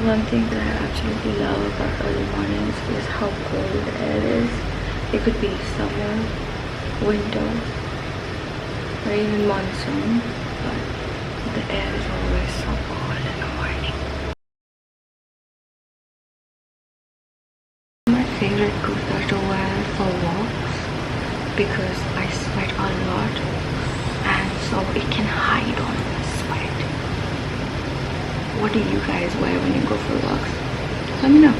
One thing that I absolutely love about early mornings is how cold the air is. It could be summer, winter, or even monsoon, but the air is always so cold in the morning. My favorite kurta to wear for walks because I sweat a lot and so it can hide all the sweat. What do you guys wear when you go for walks? Let me know.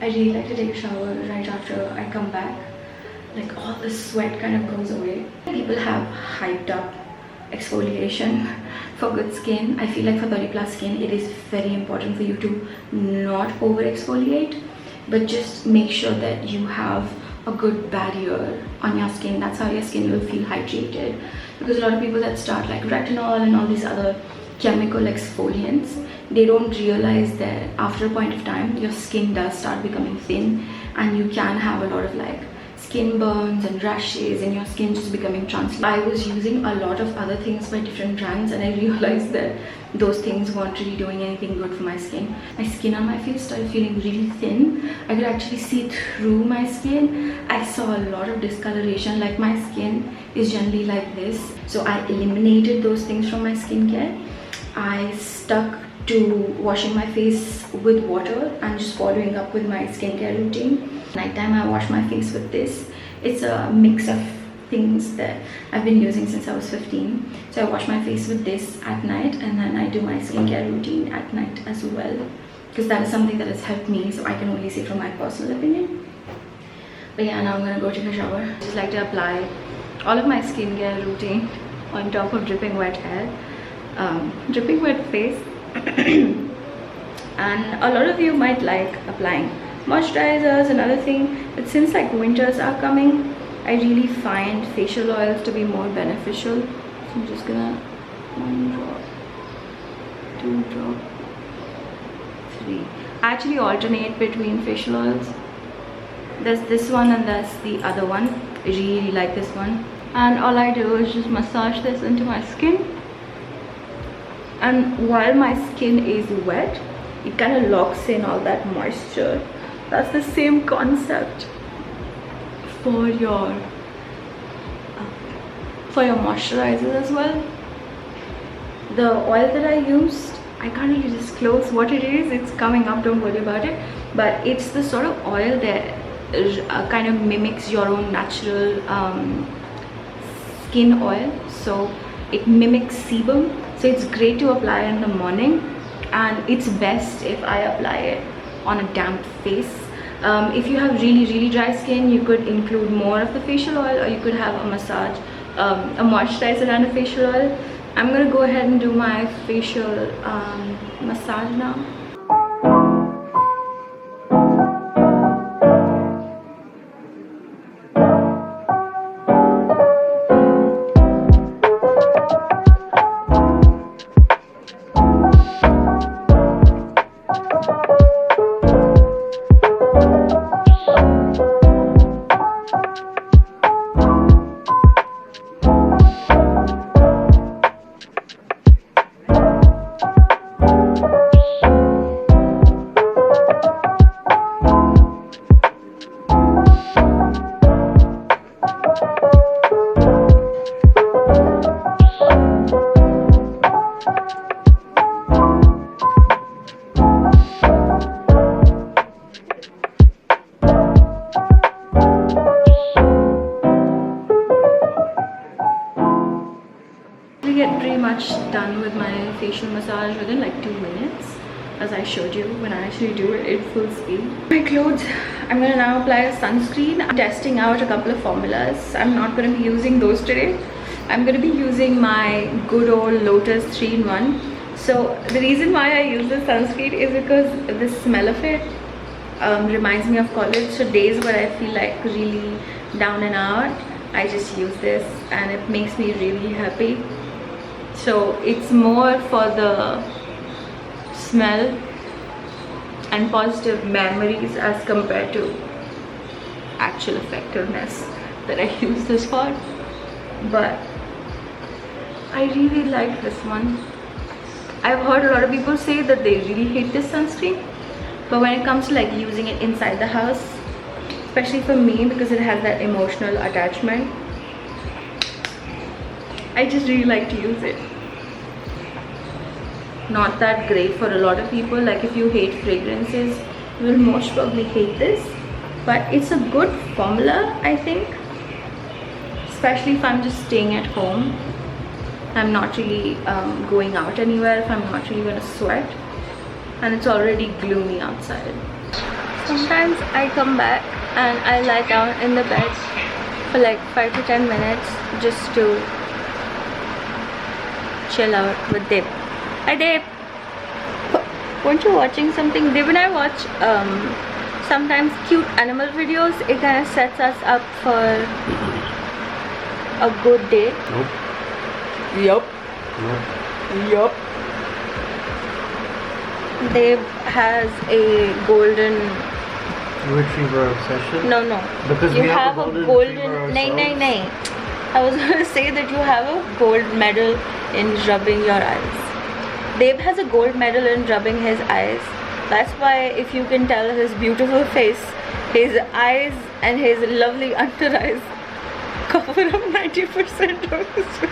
I really like to take a shower right after I come back. Like all the sweat kind of goes away. People have hyped up exfoliation for good skin. I feel like for 30 plus skin, it is very important for you to not over exfoliate, but just make sure that you have a good barrier on your skin. That's how your skin will feel hydrated. Because a lot of people that start like retinol and all these other chemical exfoliants, they don't realize that after a point of time your skin does start becoming thin and you can have a lot of like skin burns and rashes and your skin just becoming translucent. I was using a lot of other things by different brands and I realized that those things weren't really doing anything good for my skin. My skin on my face started feeling really thin. I could actually see through my skin. I saw a lot of discoloration. Like my skin is generally like this, so I eliminated those things from my skincare. I stuck to washing my face with water and just following up with my skincare routine. Nighttime I wash my face with this. It's a mix of things that I've been using since I was 15. So I wash my face with this at night and then I do my skincare routine at night as well, because that is something that has helped me, so I can only say from my personal opinion. But yeah, now I'm gonna go take a shower. I just like to apply all of my skincare routine on top of dripping wet hair, dripping wet face. And a lot of you might like applying moisturizers and other things, but since like winters are coming, I really find facial oils to be more beneficial. So I'm just gonna 1 drop, 2 drop, 3. I actually alternate between facial oils. There's this one and there's the other one. I really like this one, and all I do is just massage this into my skin. And while my skin is wet, it kind of locks in all that moisture. That's the same concept for your moisturizers as well. The oil that I used, I can't really disclose what it is. It's coming up, don't worry about it. But it's the sort of oil that kind of mimics your own natural skin oil. So it mimics sebum. So it's great to apply in the morning, and it's best if I apply it on a damp face. If you have really dry skin, you could include more of the facial oil, or you could have a massage, a moisturizer and a facial oil. I'm gonna go ahead and do my facial massage now. I'm pretty much done with my facial massage within like 2 minutes, as I showed you when I actually do it at full speed. My clothes, I'm gonna now apply a sunscreen. I'm testing out a couple of formulas. I'm not gonna be using those today. I'm gonna be using my good old Lotus 3-in-1. So the reason why I use this sunscreen is because the smell of it reminds me of college. So days where I feel like really down and out, I just use this and it makes me really happy. So it's more for the smell and positive memories as compared to actual effectiveness that I use this for. But I really like this one. I've heard a lot of people say that they really hate this sunscreen, but when it comes to like using it inside the house, especially for me because it has that emotional attachment, I just really like to use it. Not that great for a lot of people. Like if you hate fragrances, you will most probably hate this, but it's a good formula, I think, especially if I'm just staying at home. I'm not really going out anywhere, if I'm not really gonna sweat and it's already gloomy outside. Sometimes I come back and I lie down in the bed for like 5 to 10 minutes just to chill out with Deb. Hi Deb! Weren't you watching something? Deb and I watch sometimes cute animal videos. It kind of sets us up for a good day. Nope. Yup. Yup. Deb has a golden retriever obsession? No. Because you we have a golden nay. I was going to say that you have a gold medal in rubbing your eyes. Deb has a gold medal in rubbing his eyes. That's why, if you can tell his beautiful face, his eyes and his lovely under eyes cover up 90% of his face.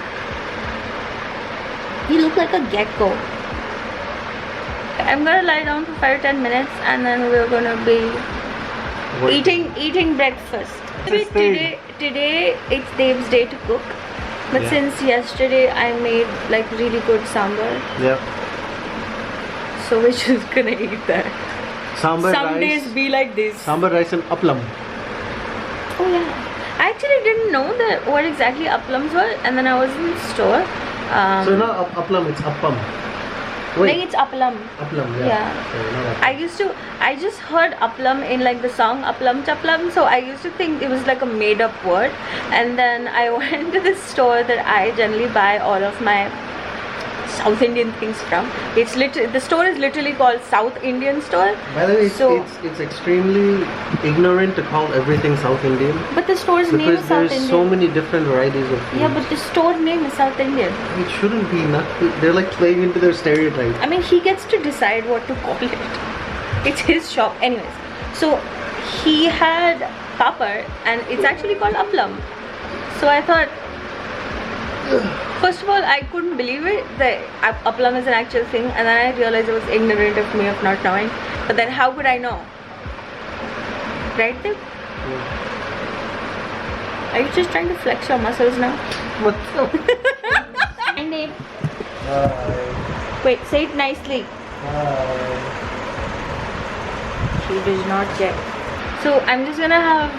You look like a gecko. I'm gonna lie down for 5 to 10 minutes and then we're gonna be eating breakfast. Today it's Dave's day to cook, but since yesterday I made like really good sambar. Yep. So we're just gonna eat that. Some rice, days be like this. Sambar rice and appam. Oh yeah. I actually didn't know that what exactly applams were, and then I was in the store. So not appam, it's appam. Wait. No, it's appalam. Appam, Yeah. So, I just heard appalam in like the song Appalam Chappalam, so I used to think it was like a made up word, and then I went to this store that I generally buy all of my South Indian things from. The store is literally called South Indian store. By the way, it's extremely ignorant to call everything South Indian. But the store's name is South Indian. Because there's so many different varieties of food. Yeah, but the store name is South Indian. It shouldn't be. They're like playing into their stereotype. I mean, he gets to decide what to call it. It's his shop. Anyways, so he had papad and it's actually called appalam. So I thought, first of all, I couldn't believe it that appalam is an actual thing, and then I realized it was ignorant of me of not knowing. But then how could I know? Right, Deb? Are you just trying to flex your muscles now? What's up? Hi, Deb. Wait, say it nicely. She does not check. So I'm just gonna have,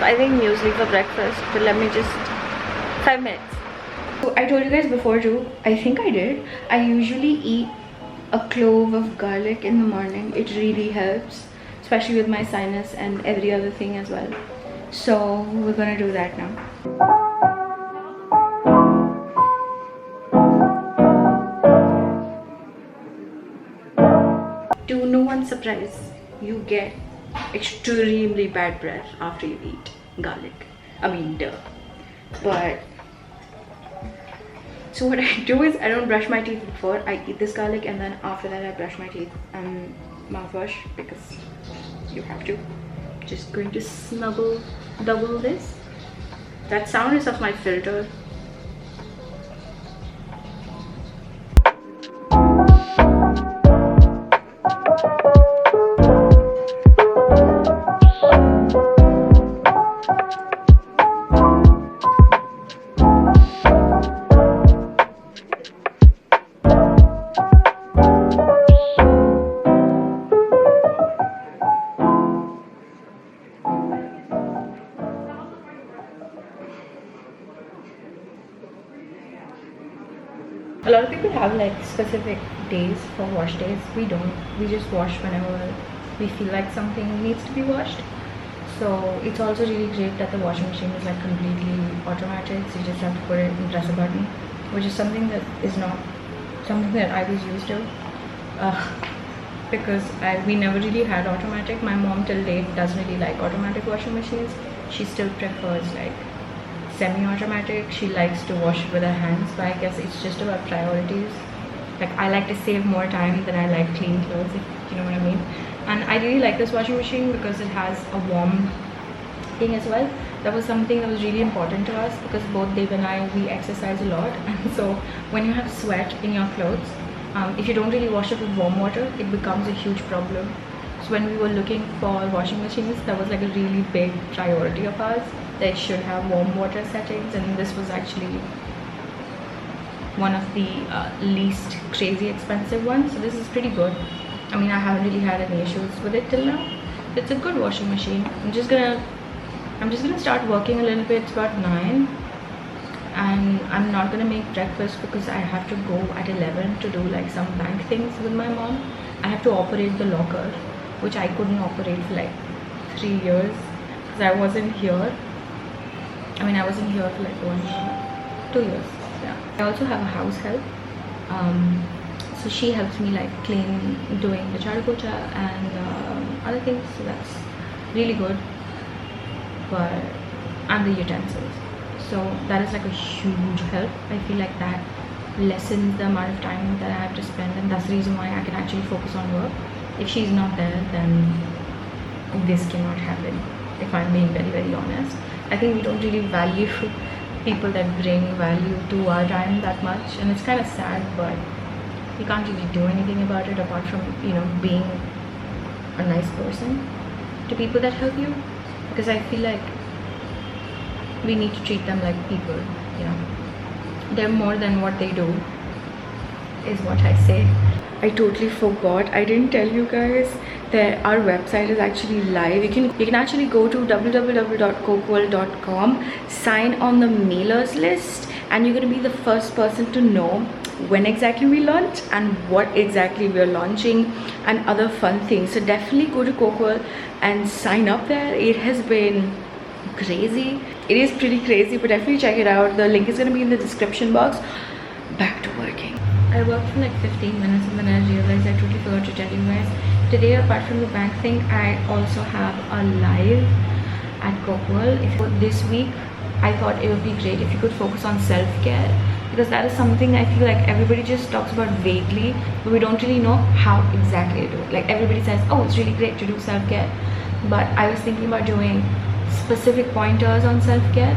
I think, muesli for breakfast, but let me just 5 minutes. So I told you guys before too, I think I did, I usually eat a clove of garlic in the morning. It really helps, especially with my sinus and every other thing as well. So we're gonna do that now. To no one's surprise, you get extremely bad breath after you eat garlic. I mean, duh. But so what I do is I don't brush my teeth before I eat this garlic, and then after that I brush my teeth and mouthwash because you have to. Just going to snuggle double this. That sound is of my filter. A lot of people have like specific days for wash days. We don't. We just wash whenever we feel like something needs to be washed. So it's also really great that the washing machine is like completely automatic. So you just have to put it and press a button, which is something that is not something that I was used to. Because we never really had automatic. My mom till date doesn't really like automatic washing machines. She still prefers like semi-automatic. She likes to wash with her hands, but I guess it's just about priorities. Like I like to save more time than I like clean clothes, if you know what I mean. And I really like this washing machine because it has a warm thing as well. That was something that was really important to us because both Dave and I, we exercise a lot, and so when you have sweat in your clothes, if you don't really wash it with warm water, it becomes a huge problem. So when we were looking for washing machines, that was like a really big priority of ours. They should have warm water settings, and this was actually one of the least crazy expensive ones. So this is pretty good. I mean, I haven't really had any issues with it till now. It's a good washing machine. I'm just gonna start working a little bit. It's about 9, and I'm not gonna make breakfast because I have to go at 11 to do like some bank things with my mom. I have to operate the locker, which I couldn't operate for like 3 years because I wasn't here. I mean, I wasn't here for like 1 year, 2 years. Yeah. I also have a house help. So she helps me like clean, doing the chadu pocha and other things. So that's really good. And the utensils. So that is like a huge help. I feel like that lessens the amount of time that I have to spend, and that's the reason why I can actually focus on work. If she's not there, then this cannot happen, if I'm being very, very honest. I think we don't really value people that bring value to our time that much, and it's kind of sad, but you can't really do anything about it apart from, you know, being a nice person to people that help you, because I feel like we need to treat them like people, you know. They're more than what they do, is what I say. I totally forgot, I didn't tell you guys that our website is actually live. You can actually go to www.kokmal.com, sign on the mailers list, and you're going to be the first person to know when exactly we launch and what exactly we're launching and other fun things. So definitely go to Kokmal and sign up there. It has been crazy. It is pretty crazy, but definitely check it out. The link is going to be in the description box. Back to working. I worked for like 15 minutes and then I realized I totally forgot to tell you guys. Today, apart from the bank thing, I also have a live at Kokmal. This week, I thought it would be great if you could focus on self-care, because that is something I feel like everybody just talks about vaguely, but we don't really know how exactly to do it. Like everybody says, oh, it's really great to do self-care, but I was thinking about doing specific pointers on self-care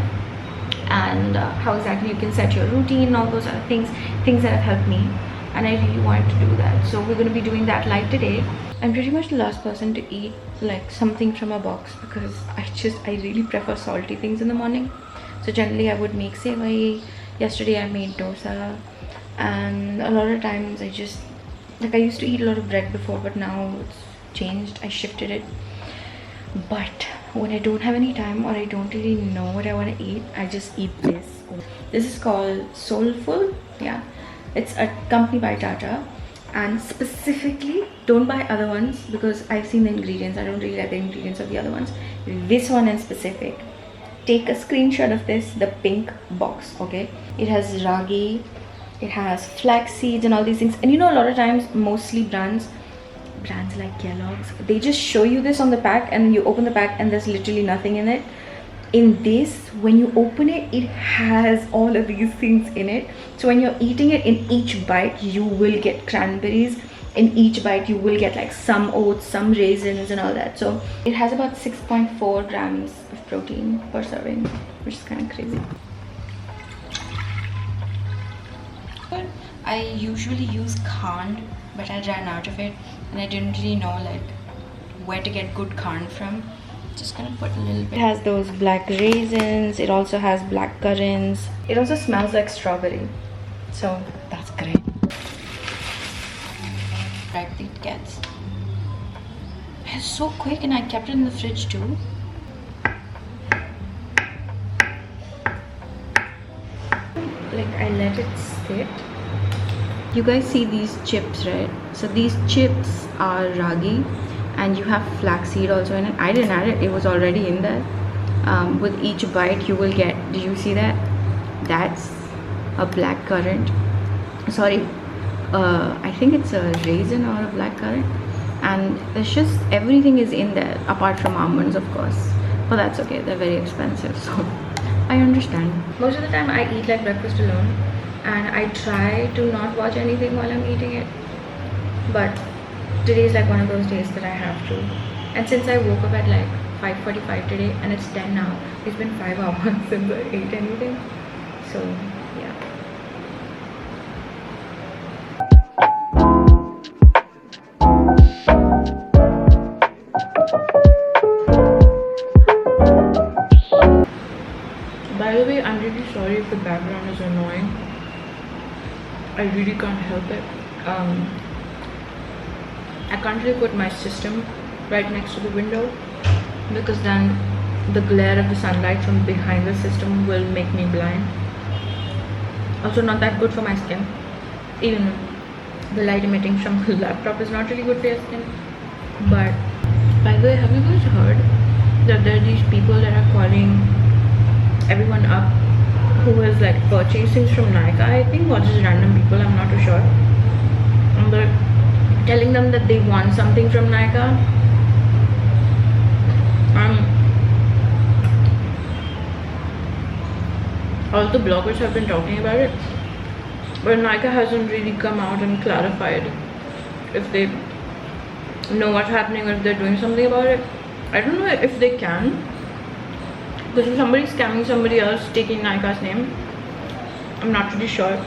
and how exactly you can set your routine and all those other things that have helped me, and I really wanted to do that. So we're going to be doing that live today. I'm pretty much the last person to eat like something from a box because I really prefer salty things in the morning. So generally I would make sevai. Yesterday I made dosa, and a lot of times I used to eat a lot of bread before, but now it's changed. I shifted it. But when I don't have any time or I don't really know what I want to eat, I just eat this. This is called Soulful. Yeah, it's a company by Tata, and specifically don't buy other ones because I've seen the ingredients. I don't really like the ingredients of the other ones. This one in specific, take a screenshot of this, the pink box. Okay, it has ragi, it has flax seeds and all these things. And you know, a lot of times mostly brands like Kellogg's, they just show you this on the pack and you open the pack and there's literally nothing in it. In this, when you open it, it has all of these things in it. So when you're eating it, in each bite you will get cranberries. In each bite you will get like some oats, some raisins and all that. So it has about 6.4 grams of protein per serving, which is kind of crazy. I usually use Khan, but I ran out of it and I didn't really know like where to get good Khan from. Just gonna put a little bit. It has those black raisins, it also has black currants. It also smells like strawberry, so that's great. Right, it gets. It's so quick, and I kept it in the fridge too. Like I let it sit You guys see these chips, right? So these chips are ragi, and you have flaxseed also in it. I didn't add it, it was already in there. With each bite you will get, do you see that? That's a black currant. Sorry, I think it's a raisin or a black currant. And there's just everything is in there apart from almonds, of course, but that's okay, they're very expensive, so I understand. Most of the time I eat like breakfast alone, and I try to not watch anything while I'm eating it, but today is like one of those days that I have to. And since I woke up at like 5:45 today and it's 10 now, it's been 5 hours since I ate anything, so yeah. By the way, I'm really sorry if the background is annoying. I really can't help it. I can't really put my system right next to the window, because then the glare of the sunlight from behind the system will make me blind. Also not that good for my skin. Even the light emitting from the laptop is not really good for your skin. But by the way, have you guys heard that there are these people that are calling everyone up who is like purchasing from Nika, I think, or just random people, I'm not too sure, and they're telling them that they want something from Nika. All the bloggers have been talking about it, but Nika hasn't really come out and clarified if they know what's happening or if they're doing something about it. I don't know if they can, because if somebody's scamming somebody else taking Nika's name, I'm not really sure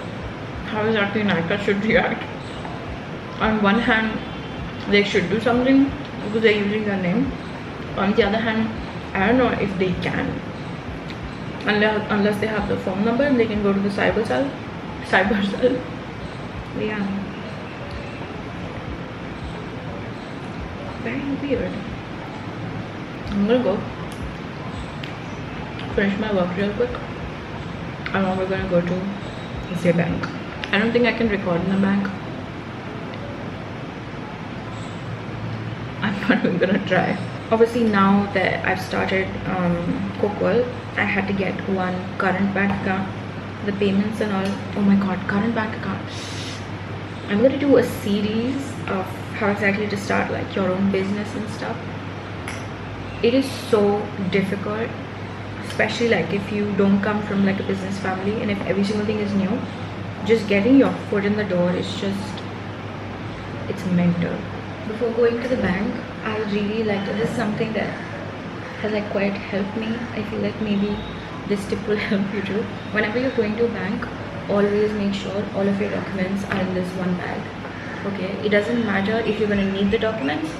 how exactly Nika should react. On one hand, they should do something because they're using their name. On the other hand, I don't know if they can, unless they have the phone number and they can go to the cyber cell. Yeah, very weird. I'm gonna go finish my work real quick, and then we're gonna go to the bank. I don't think I can record in the bank. I'm not even gonna try. Obviously, now that I've started Cookworld, I had to get one current bank account, the payments and all. Oh my god, current bank account. I'm gonna do a series of how exactly to start like your own business and stuff. It is so difficult, especially like if you don't come from like a business family, and if every single thing is new. Just getting your foot in the door is just, it's mental. Before going to the bank, I really like, this is something that has like quite helped me. I feel like maybe this tip will help you too. Whenever you're going to a bank, always make sure all of your documents are in this one bag. Okay, it doesn't matter if you're going to need the documents.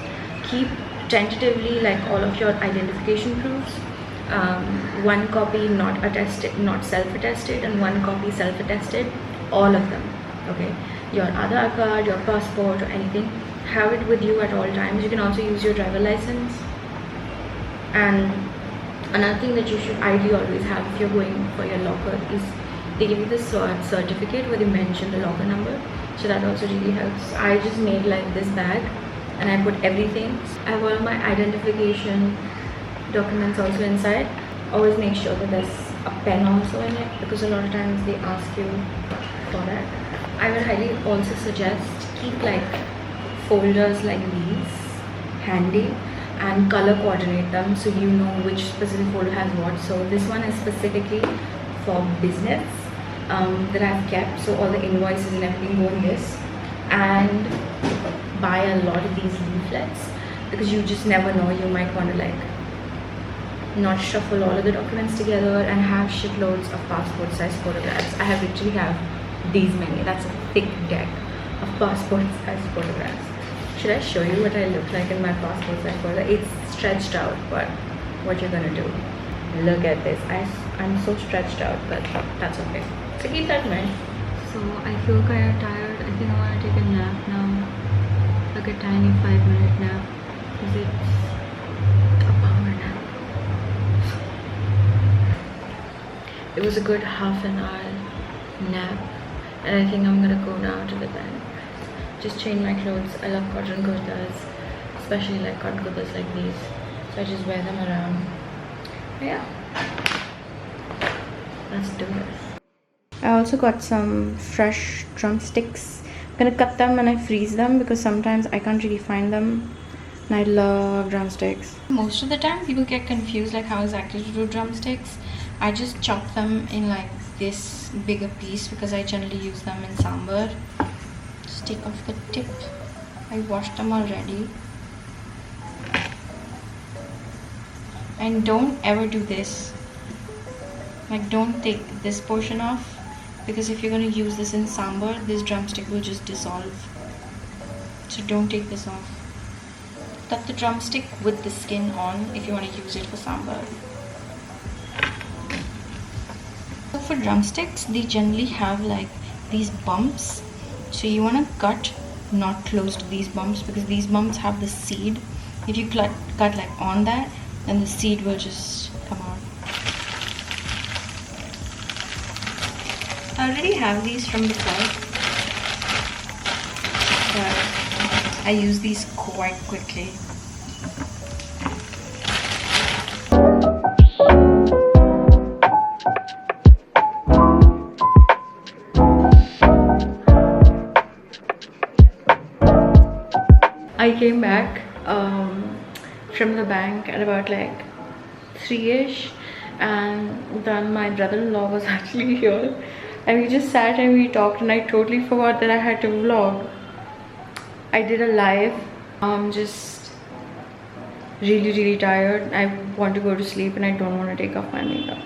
Keep tentatively like all of your identification proofs, one copy not attested, not self-attested, and one copy self-attested, all of them. Okay, your Aadhaar card, your passport, or anything, have it with you at all times. You can also use your driver license. And another thing that you should ideally always have if you're going for your locker is they give you this certificate where they mention the locker number, so that also really helps. I just made like this bag and I put everything. I have all of my identification documents also inside. Always make sure that there's a pen also in it, because a lot of times they ask you for that. I would highly also suggest keep like folders like these handy and color coordinate them so you know which specific folder has what. So this one is specifically for business that I've kept, so all the invoices and everything go in this. And buy a lot of these leaflets, because you just never know, you might want to like not shuffle all of the documents together and have shitloads of passport size photographs. I have literally have these many. That's a thick deck of passport size photographs. Should I show you what I look like in my passport size photo? It's stretched out, but what you're gonna do, look at this. I'm so stretched out, but that's okay. So keep that in mind. So I feel kind of tired. I think I want to take a nap now, like a tiny 5-minute nap, because it's a power nap. It was a good half an hour nap, and I think I'm gonna go now to the bank, just change my clothes. I love cotton kurtas, especially like cotton kurtas like these, so I just wear them around. But yeah, let's do this. I also got some fresh drumsticks. I'm gonna cut them and I freeze them because sometimes I can't really find them, and I love drumsticks. Most of the time people get confused like how exactly to do drumsticks. I just chop them in like this bigger piece because I generally use them in sambar. Just take off the tip. I washed them already. And don't ever do this. Like, don't take this portion off, because if you're going to use this in sambar, this drumstick will just dissolve. So don't take this off. Cut the drumstick with the skin on if you want to use it for sambar. So for drumsticks, they generally have like these bumps. So you want to cut not close to these bumps, because these bumps have the seed. If you cut like on that, then the seed will just come out. I already have these from before, but I use these quite quickly. I came back from the bank at about like 3ish, and then my brother-in-law was actually here, and we just sat and we talked, and I totally forgot that I had to vlog. I did a live. I'm just really tired. I want to go to sleep and I don't want to take off my makeup.